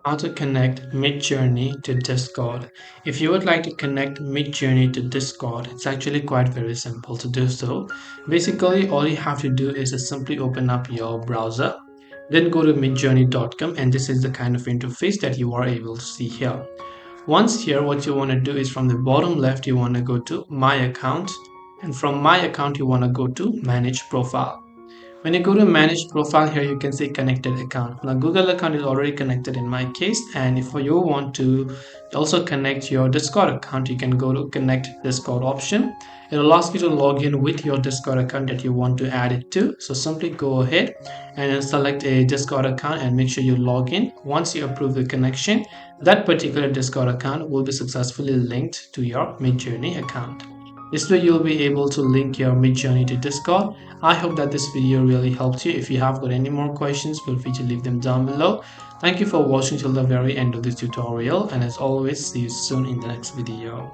How to connect Midjourney to Discord. If you would like to connect Midjourney to Discord, it's actually quite very simple to do so. Basically, all you have to do is to simply open up your browser, then go to midjourney.com, and this is the kind of interface that you are able to see here. Once here, what you want to do is from the bottom left, you want to go to My Account, and from My Account, you want to go to Manage Profile. When you go to manage profile here, you can say connected account. Now Google account is already connected in my case, and if you want to also connect your Discord account, you can go to connect Discord option. It will ask you to log in with your Discord account that you want to add it to. So simply go ahead and then select a Discord account and make sure you log in. Once you approve the connection, that particular Discord account will be successfully linked to your Midjourney account. This way you'll be able to link your Midjourney to Discord. I hope that this video really helped you. If you have got any more questions, feel free to leave them down below. Thank you for watching till the very end of this tutorial, and as always, see you soon in the next video.